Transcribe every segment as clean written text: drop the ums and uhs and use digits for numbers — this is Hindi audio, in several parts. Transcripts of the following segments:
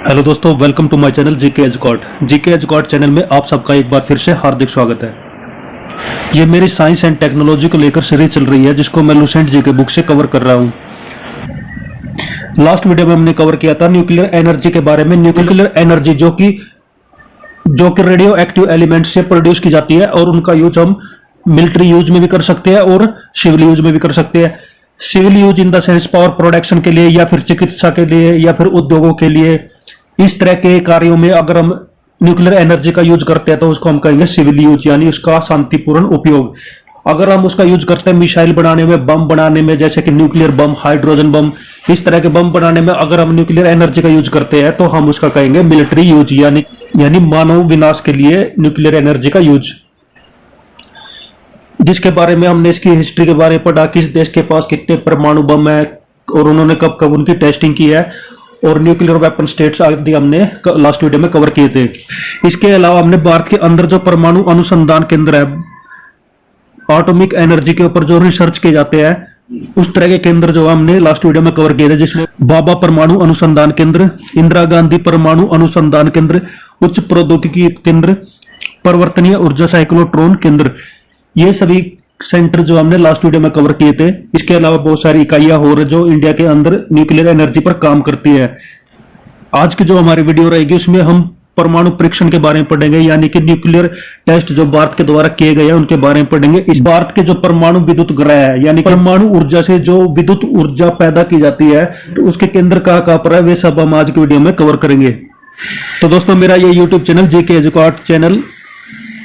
हेलो दोस्तों, welcome to my channel GK Educot channel में आप सबका एक बार फिर से हार्दिक स्वागत है। ये मेरी साइंस एंड टेक्नोलॉजी को लेकर सीरीज चल रही है जिसको मैं लुसेंट जी के बुक से कवर कर रहा हूँ। लास्ट वीडियो में हमने कवर किया था न्यूक्लियर एनर्जी के बारे में। न्यूक्लियर एनर्जी जो कि रेडियो एक्टिव एलिमेंट से प्रोड्यूस की जाती है और उनका यूज हम मिलिट्री यूज में भी कर सकते हैं और सिविल यूज में भी कर सकते हैं। Civil use in the sense power production के लिए या फिर चिकित्सा के लिए या फिर उद्योगों के लिए, इस तरह के कार्यों में अगर हम न्यूक्लियर एनर्जी का यूज करते हैं तो उसको हम कहेंगे सिविल यूज, यानी उसका शांतिपूर्ण उपयोग। अगर हम उसका यूज करते हैं मिसाइल बनाने में, बम बनाने में, जैसे कि न्यूक्लियर बम, हाइड्रोजन बम, इस तरह के बम बनाने में अगर हम न्यूक्लियर एनर्जी का यूज करते हैं तो हम उसका कहेंगे मिलिट्री यूज, यानी मानव विनाश के लिए न्यूक्लियर एनर्जी का यूज। जिसके बारे में हमने इसकी हिस्ट्री के बारे में पढ़ा, किस देश के पास कितने परमाणु बम है और उन्होंने कब कब उनकी टेस्टिंग की है, और न्यूक्लियर वेपन स्टेट्स आदि हमने लास्ट वीडियो में कवर किए थे। इसके अलावा हमने भारत के अंदर जो परमाणु अनुसंधान केंद्र है, एटॉमिक एनर्जी के ऊपर जो रिसर्च किए जाते हैं, उस तरह के केंद्र जो हमने लास्ट वीडियो में कवर किए थे, जिसमें बाबा परमाणु अनुसंधान केंद्र, इंदिरा गांधी परमाणु अनुसंधान केंद्र, उच्च प्रौद्योगिकी केंद्र, परिवर्तनीय ऊर्जा साइक्लोट्रॉन केंद्र, ये सभी सेंटर जो हमने लास्ट वीडियो में कवर किए थे। इसके अलावा बहुत सारी इकाइयां और जो इंडिया के अंदर न्यूक्लियर एनर्जी पर काम करती है। आज की जो हमारी वीडियो रहेगी उसमें हम परमाणु परीक्षण के बारे में पढ़ेंगे, यानी कि न्यूक्लियर टेस्ट जो भारत के द्वारा किए गए हैं उनके बारे में पढ़ेंगे। इस भारत के जो परमाणु विद्युत ग्रह है, यानी परमाणु ऊर्जा से जो विद्युत ऊर्जा पैदा की जाती है, तो उसके केंद्र कहाँ पर है, वे सब हम आज की वीडियो में कवर करेंगे। तो दोस्तों, मेरा ये YouTube channel GK Educot channel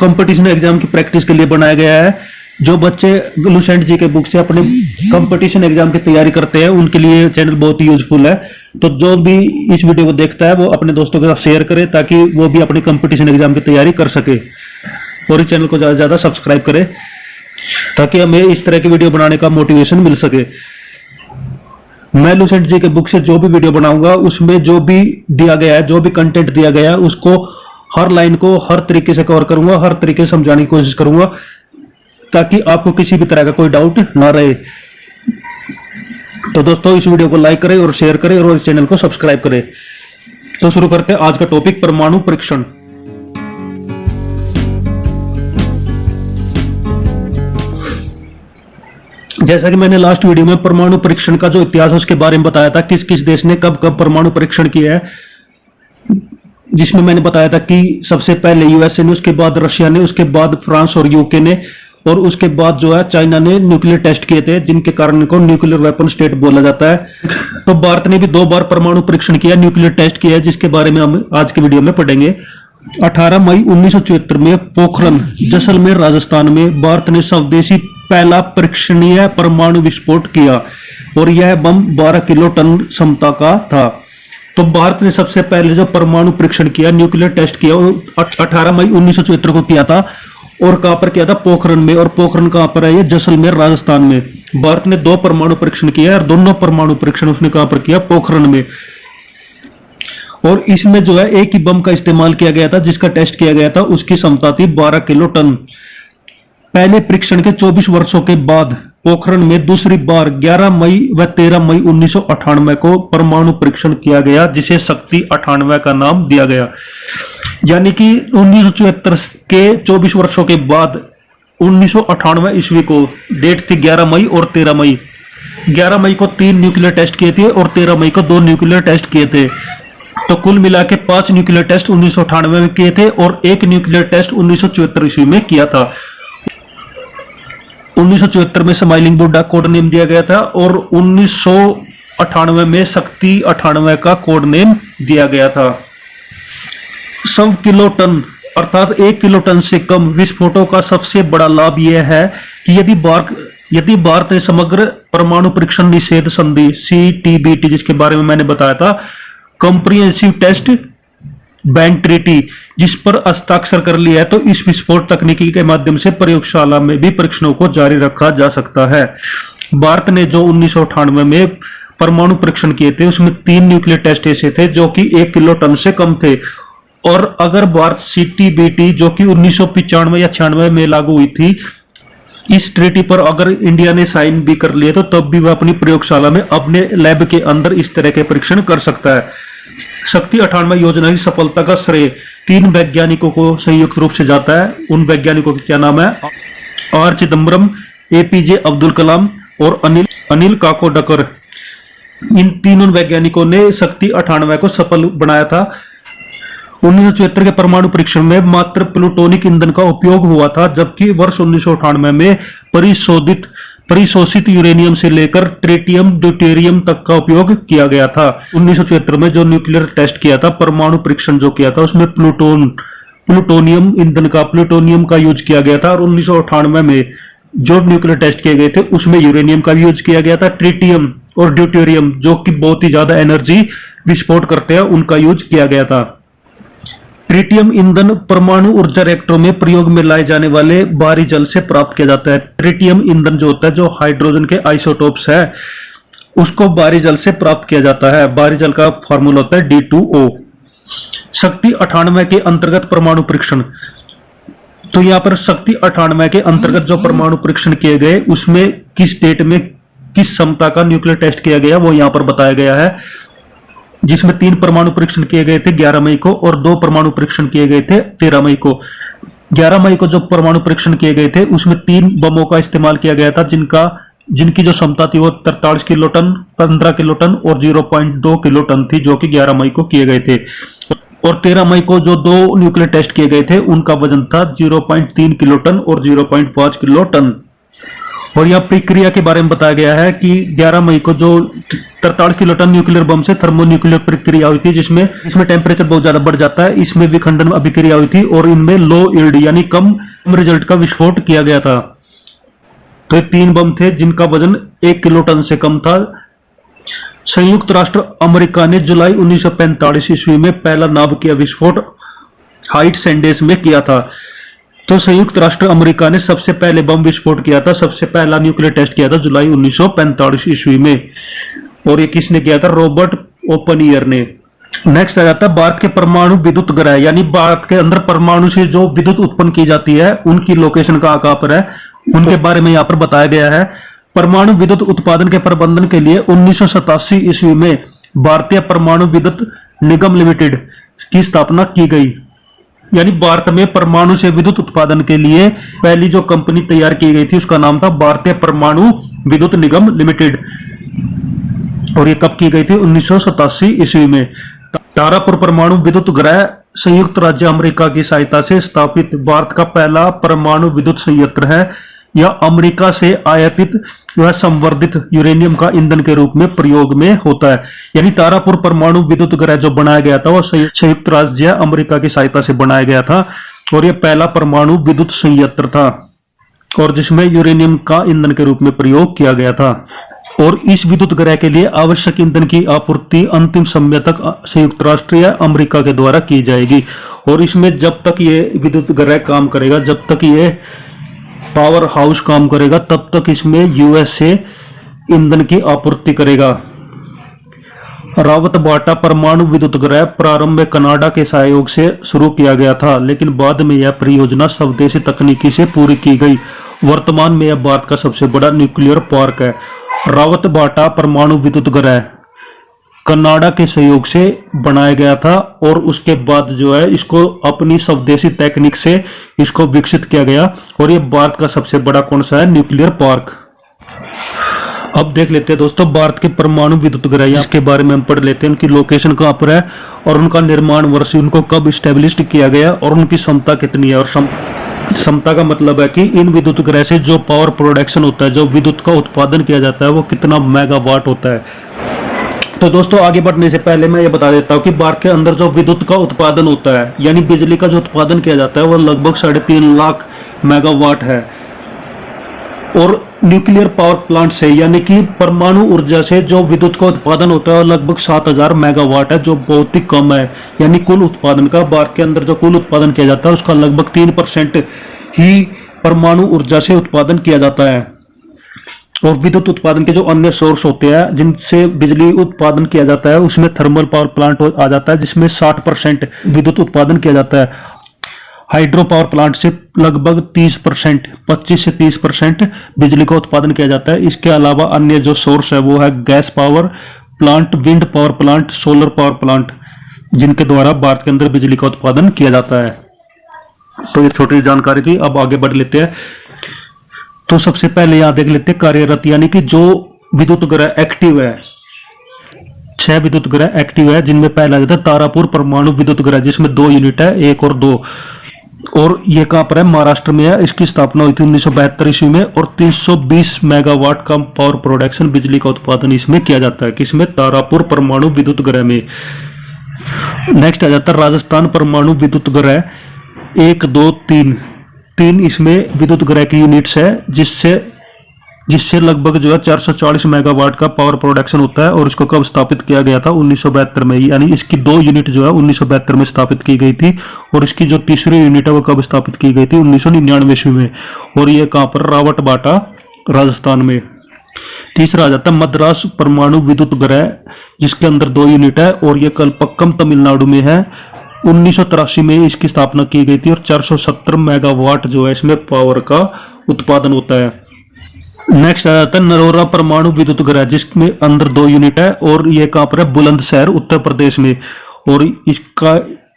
competition exam की प्रैक्टिस के लिए बनाया गया है। जो बच्चे लुसेंट जी के बुक से अपने कंपटीशन एग्जाम की तैयारी करते हैं उनके लिए चैनल बहुत ही यूजफुल है। तो जो भी इस वीडियो को देखता है वो अपने दोस्तों के साथ शेयर करे ताकि वो भी अपनी कंपटीशन एग्जाम की तैयारी कर सके, और इस चैनल को ज्यादा से ज्यादा सब्सक्राइब करे ताकि हमें इस तरह की वीडियो बनाने का मोटिवेशन मिल सके। मैं लुसेंट जी के बुक से जो भी वीडियो बनाऊंगा उसमें जो भी दिया गया है, जो भी कंटेंट दिया गया है, उसको हर लाइन को हर तरीके से कवर करूंगा, हर तरीके से समझाने की कोशिश करूंगा ताकि आपको किसी भी तरह का कोई डाउट ना रहे। तो दोस्तों, इस वीडियो को लाइक करें और शेयर करें और इस चैनल को सब्सक्राइब करें। तो शुरू करते हैं आज का टॉपिक, परमाणु परीक्षण। जैसा कि मैंने लास्ट वीडियो में परमाणु परीक्षण का जो इतिहास उसके बारे में बताया था, किस किस देश ने कब कब परमाणु परीक्षण किया है, जिसमें मैंने बताया था कि सबसे पहले यूएसए ने, उसके बाद रशिया ने, उसके बाद फ्रांस और यूके ने, और उसके बाद जो है चाइना ने न्यूक्लियर टेस्ट किए थे, जिनके कारण इनको न्यूक्लियर वेपन स्टेट बोला जाता है। तो भारत ने भी 2 बार परमाणु परीक्षण किया, न्यूक्लियर टेस्ट किया है, जिसके बारे में हम आज के वीडियो में पढ़ेंगे। 18 मई 1974 में पोखरण, जैसलमेर, राजस्थान में भारत ने स्वदेशी पहला परीक्षणीय परमाणु विस्फोट किया और यह बम 12 किलो टन क्षमता का था। तो भारत ने सबसे पहले जो परमाणु परीक्षण किया, न्यूक्लियर टेस्ट किया, 18 मई 1974 को किया था। और कहां पर किया था? पोखरण में। और पोखरण कहां पर है? ये जैसलमेर, राजस्थान में। भारत ने 2 परमाणु परीक्षण किया और दोनों परमाणु परीक्षण उसने कहां पर किया? पोखरण में। और इसमें जो है एक ही बम का इस्तेमाल किया गया था, जिसका टेस्ट किया गया था, उसकी क्षमता थी 12 किलो टन। पहले परीक्षण के 24 वर्षों के बाद पोखरण में दूसरी बार 11 मई व 13 मई 1998 को परमाणु परीक्षण किया गया, जिसे शक्ति 98 का नाम दिया गया। यानी कि 1974 के 24 वर्षों के बाद 1998 ईस्वी को डेट थी 11 मई और 13 मई। 11 मई को 3 न्यूक्लियर टेस्ट किए थे और 13 मई को 2 न्यूक्लियर टेस्ट किए थे। तो कुल मिला के 5 न्यूक्लियर टेस्ट 1998 में किए थे और 1 न्यूक्लियर टेस्ट 1974 ईस्वी में किया था। 1974 में स्माइलिंग बुड्ढा कोड नेम दिया गया था और 1998 में शक्ति 98 का कोड नेम दिया गया था। 100 किलो टन अर्थात 1 किलो टन से कम विस्फोटों का सबसे बड़ा लाभ यह है कि यदि भारत ने समग्र परमाणु परीक्षण निषेध संधि CTBT, जिसके बारे में मैंने बताया था, कॉम्प्रिहेंसिव टेस्ट बैन ट्रीटी, जिस पर हस्ताक्षर कर लिया है, तो इस विस्फोट तकनीकी के माध्यम से प्रयोगशाला में भी परीक्षणों को जारी रखा जा सकता है। भारत ने जो 1998 में परमाणु परीक्षण किए थे उसमें 3 न्यूक्लियर टेस्ट ऐसे थे जो कि 1 किलो टन से कम थे। और अगर भारत CTBT जो कि 1995 या 96 में लागू हुई थी, इस ट्रीटी पर अगर इंडिया ने साइन भी कर लिए तो तब भी वह अपनी प्रयोगशाला में अपने लैब के अंदर इस तरह के परीक्षण कर सकता है। शक्ति 98 योजना की सफलता का श्रेय 3 वैज्ञानिकों को संयुक्त रूप से जाता है। उन वैज्ञानिकों के क्या नाम है? आर चिदम्बरम, एपीजे अब्दुल कलाम और अनिल काकोडकर। इन तीनों वैज्ञानिकों ने शक्ति 98 को सफल बनाया था। 1974 के परमाणु परीक्षण में मात्र प्लूटोनिक ईंधन का उपयोग हुआ था, जबकि वर्ष 1998 में परिशोषित यूरेनियम से लेकर ट्रिटियम ड्यूटेरियम तक का उपयोग किया गया था। 1974 में जो न्यूक्लियर टेस्ट किया था, परमाणु परीक्षण जो किया था, उसमें प्लूटोनियम ईंधन का प्लूटोनियम का यूज किया गया था। और 1998 में जो न्यूक्लियर टेस्ट किए गए थे उसमें यूरेनियम का भी यूज किया गया था। ट्रिटियम और ड्यूटेरियम जो कि बहुत ही ज्यादा एनर्जी विस्फोट करते हैं, उनका यूज किया गया था। ट्रिटियम ईंधन परमाणु ऊर्जा रिएक्टरों में प्रयोग में लाए जाने वाले बाहरी जल से प्राप्त किया जाता है। ट्रिटियम ईंधन जो होता है, जो हाइड्रोजन के आइसोटोप्स है, उसको बाहरी जल से प्राप्त किया जाता है। बाहरी जल का फॉर्मूला होता है D2O। शक्ति 98 के अंतर्गत परमाणु परीक्षण, तो यहाँ पर शक्ति 98 के अंतर्गत जो परमाणु परीक्षण किए गए, उसमें किस डेट में किस क्षमता का न्यूक्लियर टेस्ट किया गया वो यहाँ पर बताया गया है। जिसमें 3 परमाणु परीक्षण किए गए थे 11 मई को और 2 परमाणु परीक्षण किए गए थे 13 मई को। 11 मई को जो परमाणु परीक्षण किए गए थे उसमें 3 बमों का इस्तेमाल किया गया था, जिनकी जो क्षमता थी वो 43 किलोटन, 15 किलोटन और 0.2 किलोटन थी, जो कि 11 मई को किए गए थे। और 13 मई को जो 2 न्यूक्लियर टेस्ट किए गए थे उनका वजन था 0.3 किलोटन और 0.5 किलोटन। और यह प्रक्रिया के बारे में बताया गया है कि 11 मई को जो 43 किलोटन न्यूक्लियर बम से थर्मो न्यूक्लियर प्रक्रिया हुई थी, जिसमें टेम्परेचर बहुत ज्यादा बढ़ जाता है, इसमें विखंडन अभिक्रिया हुई थी और इनमें लो यील्ड यानी कम रिजल्ट का विस्फोट किया गया था। तो ये 3 बम थे जिनका वजन 1 किलोटन से कम था। संयुक्त राष्ट्र अमेरिका ने जुलाई 1945 ईस्वी में पहला नाभिकीय विस्फोट हाइट सैंडेस में किया था। तो संयुक्त राष्ट्र अमेरिका ने सबसे पहले बम विस्फोट किया था, सबसे पहला न्यूक्लियर टेस्ट किया था जुलाई 1945 ईस्वी में। और ये किसने किया था? रॉबर्ट ओपनहियर ने। नेक्स्ट आ जाता है भारत के परमाणु विद्युत ग्रह, यानी भारत के अंदर परमाणु से जो विद्युत उत्पन्न की जाती है उनकी लोकेशन कहां पर है, उनके बारे में यहाँ पर बताया गया है। परमाणु विद्युत उत्पादन के प्रबंधन के लिए 1987 ईस्वी में भारतीय परमाणु विद्युत निगम लिमिटेड की स्थापना की गई। यानी भारत में परमाणु से विद्युत उत्पादन के लिए पहली जो कंपनी तैयार की गई थी उसका नाम था भारतीय परमाणु विद्युत निगम लिमिटेड। और ये कब की गई थी? 1987 ईस्वी में। तारापुर परमाणु विद्युत ग्रह संयुक्त राज्य अमेरिका की सहायता से स्थापित भारत का पहला परमाणु विद्युत संयंत्र है। यह अमेरिका से आयातित वह संवर्धित यूरेनियम का ईंधन के रूप में प्रयोग में होता है। यानी तारापुर परमाणु विद्युत ग्रह जो बनाया गया था वो संयुक्त राज्य अमेरिका की सहायता से बनाया गया था और यह पहला परमाणु विद्युत संयंत्र था और जिसमें यूरेनियम का ईंधन के रूप में प्रयोग किया गया था। और इस विद्युत ग्रह के लिए आवश्यक ईंधन की आपूर्ति अंतिम समय तक संयुक्त राष्ट्र या अमेरिका के द्वारा की जाएगी। और इसमें जब तक ये विद्युत ग्रह काम करेगा, जब तक ये पावर हाउस काम करेगा, तब तक इसमें यूएसए ईंधन की आपूर्ति करेगा। रावत बाटा परमाणु विद्युत ग्रह प्रारंभ में कनाडा के सहयोग से शुरू किया गया था, लेकिन बाद में यह परियोजना स्वदेशी तकनीकी से पूरी की गई। वर्तमान में यह भारत का सबसे बड़ा न्यूक्लियर पार्क है। रावत बाटा परमाणु विद्युत ग्रह कनाडा के सहयोग से बनाया गया था और उसके बाद जो है इसको अपनी स्वदेशी तकनीक से इसको विकसित किया गया और ये भारत का सबसे बड़ा कौन सा है? Nuclear park. अब देख लेते हैं दोस्तों भारत के परमाणु विद्युत ग्रह, इसके बारे में हम पढ़ लेते हैं। उनकी लोकेशन कहाँ पर है और उनका निर्माण वर्ष, उनको कब स्टेब्लिश किया गया और उनकी क्षमता कितनी है। और क्षमता का मतलब है कि इन विद्युत ग्रह से जो पावर प्रोडक्शन होता है, जो विद्युत का उत्पादन किया जाता है, वो कितना मेगावाट होता है। तो दोस्तों आगे बढ़ने से पहले मैं ये बता देता हूँ कि भारत के अंदर जो विद्युत का उत्पादन होता है, यानी बिजली का जो उत्पादन किया जाता है, वो लगभग 3.5 लाख मेगावाट है। और न्यूक्लियर पावर प्लांट से यानी कि परमाणु ऊर्जा से जो विद्युत का उत्पादन होता है वो लगभग 7000 मेगावाट है, जो बहुत ही कम है। यानी कुल उत्पादन का, भारत के अंदर जो कुल उत्पादन किया जाता है उसका लगभग 3% ही परमाणु ऊर्जा से उत्पादन किया जाता है। और विद्युत उत्पादन के जो अन्य सोर्स होते हैं जिनसे बिजली उत्पादन किया जाता है, उसमें थर्मल पावर प्लांट आ जाता है जिसमें 60% विद्युत उत्पादन किया जाता है। हाइड्रो पावर प्लांट से लगभग 30%, 25 से 30% बिजली का उत्पादन किया जाता है। इसके अलावा अन्य जो सोर्स है वो है gas power plant, wind power plant, solar power plant. जिनके द्वारा भारत के अंदर बिजली का उत्पादन किया जाता है। तो ये छोटी जानकारी थी, अब आगे बढ़ लेते हैं। तो सबसे पहले यहां देख लेते हैं कार्यरत, यानी कि जो विद्युत ग्रह एक्टिव है, 6 विद्युत ग्रह एक्टिव है, जिनमें पहला जाता है तारापुर परमाणु विद्युत ग्रह, जिसमें 2 यूनिट है, 1 और 2, और ये कहां पर है, महाराष्ट्र में है। इसकी स्थापना हुई थी 1972 ईस्वी में, और 320 मेगावाट का पावर प्रोडक्शन, बिजली का उत्पादन इसमें किया जाता है। किसमें? तारापुर परमाणु विद्युत ग्रह में। नेक्स्ट आ जाता है राजस्थान परमाणु विद्युत ग्रह, 1, 2, 3 इसमें विद्युत ग्रह की यूनिट्स है, जिससे लगभग जो है 440 मेगावाट का पावर प्रोडक्शन होता है। और इसको कब स्थापित किया गया था? 1972 में, यानी इसकी 2 यूनिट जो है 1972 में स्थापित की गई थी, और इसकी जो तीसरी यूनिट है वो कब स्थापित की गई थी? 1999 ईस्वी में। और ये कहां पर? रावटबाटा, राजस्थान में। तीसरा आ जाता है मद्रास परमाणु विद्युत ग्रह, जिसके अंदर 2 यूनिट है, और ये कल्पक्कम तमिलनाडु में है। 1983 में इसकी स्थापना की गई थी, और 470 मेगावाट जो है इसमें पावर का उत्पादन होता है। नेक्स्ट आ जाता है नरोरा परमाणु विद्युत ग्रह, जिसमें अंदर 2 यूनिट है, और ये कहां पर है? बुलंदशहर, उत्तर प्रदेश में। और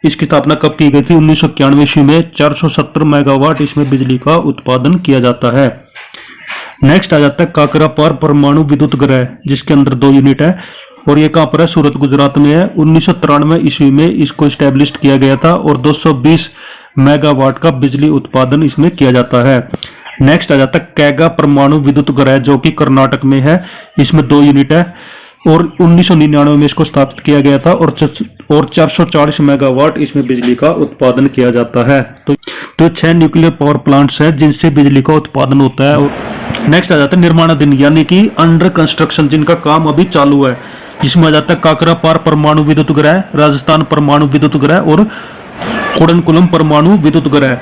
इसकी स्थापना कब की गई थी? 1991 ईस्वी में। 470 मेगावाट इसमें बिजली का उत्पादन किया जाता है। नेक्स्ट आ जाता है काकरापार परमाणु विद्युत ग्रह, जिसके अंदर 2 यूनिट है, और ये कहां पर है? सूरत, गुजरात में है। 1993 ईस्वी में इसको स्टैब्लिश किया गया था, और 220 मेगावाट का बिजली उत्पादन इसमें किया जाता है। नेक्स्ट आ जाता है कैगा परमाणु विद्युत ग्रह, जो कि कर्नाटक में है। इसमें 2 यूनिट है, और 1999 में इसको स्थापित किया गया था, और 440 मेगावाट इसमें बिजली का उत्पादन किया जाता है। तो 6 न्यूक्लियर पावर प्लांट्स हैं जिनसे बिजली का उत्पादन होता है। और नेक्स्ट आ जाता है निर्माणाधीन, यानी कि अंडर कंस्ट्रक्शन, जिनका काम अभी चालू है, जिसमें आ जाता है काकरापार परमाणु विद्युत ग्रह, राजस्थान परमाणु विद्युत ग्रह, और कुडनकुलम परमाणु विद्युत ग्रह।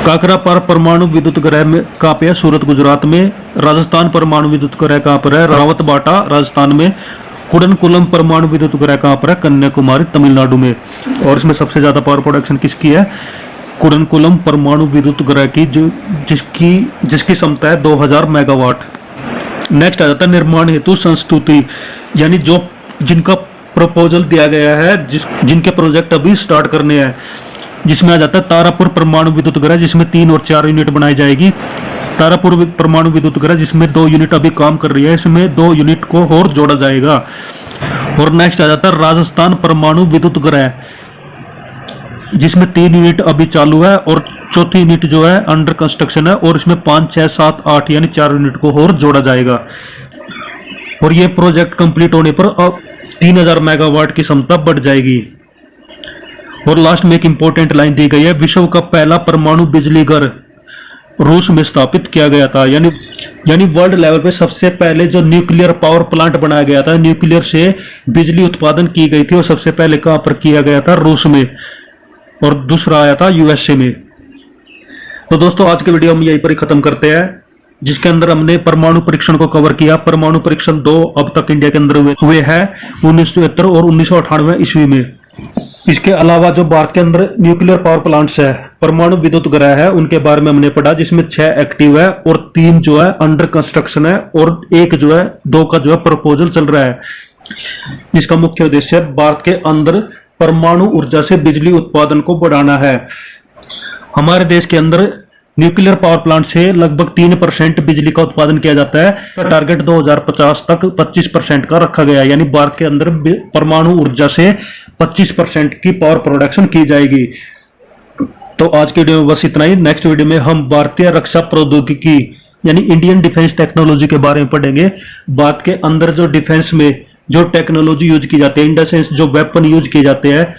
काकरापार परमाणु विद्युत ग्रह में कहां पे है? सूरत, गुजरात में। राजस्थान परमाणु विद्युत ग्रह कहां पर है? रावतबाटा, राजस्थान में। कुडनकुलम परमाणु विद्युत ग्रह कहां पर है? कन्याकुमारी, तमिलनाडु में। और इसमें सबसे ज्यादा पावर प्रोडक्शन किसकी है? कुडनकुलम परमाणु विद्युत ग्रह की, जिसकी क्षमता है 2000 मेगावाट। नेक्स्ट आ जाता है निर्माण हेतु संस्तुति, यानी जिनका प्रपोजल दिया गया है, जिनके प्रोजेक्ट अभी स्टार्ट करने हैं, जिसमें आ जाता है तारापुर परमाणु विद्युत ग्रह, जिसमें 3 और 4 यूनिट बनाई जाएगी। तारापुर परमाणु विद्युत ग्रह, जिसमें 2 यूनिट अभी काम कर रही है, इसमें 2 यूनिट को और जोड़ा जाएगा। और नेक्स्ट आ जाता है राजस्थान परमाणु विद्युत ग्रह, जिसमें 3 यूनिट अभी चालू है, और चौथी यूनिट जो है अंडर कंस्ट्रक्शन है, और इसमें 5, 6, 7, 8 यानी 4 यूनिट को और जोड़ा जाएगा। और ये प्रोजेक्ट कंप्लीट होने पर अब 3000 मेगावाट की क्षमता बढ़ जाएगी। और लास्ट में एक इंपॉर्टेंट लाइन दी गई है, विश्व का पहला परमाणु बिजली घर रूस में स्थापित किया गया था, यानी वर्ल्ड लेवल पे सबसे पहले जो न्यूक्लियर पावर प्लांट बनाया गया था, न्यूक्लियर से बिजली उत्पादन की गई थी, और सबसे पहले कहां पर किया गया था? रूस में। और दूसरा आया था यूएसए में। तो दोस्तों आज के वीडियो हम यहीं पर ही खत्म करते हैं, जिसके अंदर हमने परमाणु परीक्षण को कवर किया। परमाणु परीक्षण 2 अब तक इंडिया के अंदर हुए हैं, 1973 और 1998 ईस्वी में। इसके अलावा जो भारत के अंदर न्यूक्लियर पावर प्लांट्स है, परमाणु विद्युत ग्रह है, उनके बारे में हमने पढ़ा, जिसमें 6 एक्टिव है, और 3 जो है अंडर कंस्ट्रक्शन है, और 1 जो है 2 का जो है प्रपोजल चल रहा है। इसका मुख्य उद्देश्य भारत के अंदर परमाणु ऊर्जा से बिजली उत्पादन को बढ़ाना है। हमारे देश के अंदर न्यूक्लियर पावर प्लांट से लगभग 3% बिजली का उत्पादन किया जाता है। टारगेट 2050 तक 25% का रखा गया है, यानी भारत के अंदर परमाणु ऊर्जा से 25% की पावर प्रोडक्शन की जाएगी। तो आज के वीडियो में बस इतना ही। नेक्स्ट वीडियो में हम भारतीय रक्षा प्रौद्योगिकी यानी इंडियन डिफेंस टेक्नोलॉजी के बारे में पढ़ेंगे। भारत के अंदर जो डिफेंस में जो टेक्नोलॉजी यूज की जाती है, इन द सेंस जो वेपन यूज किए जाते हैं,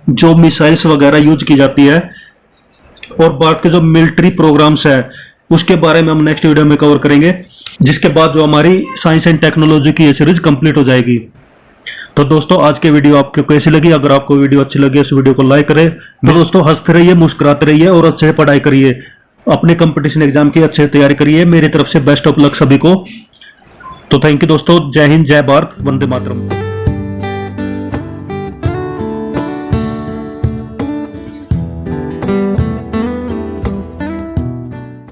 जो मिसाइल्स वगैरह यूज की जाती है, और भारत के जो मिलिट्री प्रोग्राम्स है, उसके बारे में हम नेक्स्ट वीडियो में कवर करेंगे, जिसके बाद जो हमारी साइंस एंड टेक्नोलॉजी की ये सीरीज कंप्लीट हो जाएगी। तो दोस्तों आज की वीडियो आपको कैसी लगी? अगर आपको वीडियो अच्छी लगी इस वीडियो को लाइक करें। तो दोस्तों हंसते रहिए, मुस्कुराते रहिए, और अच्छे से पढ़ाई करिए। अपने कंपटीशन एग्जाम की अच्छे से तैयारी करिए। मेरी तरफ से बेस्ट ऑफ लक सभी को। तो थैंक यू दोस्तों। जय हिंद, जय भारत, वंदे मातरम।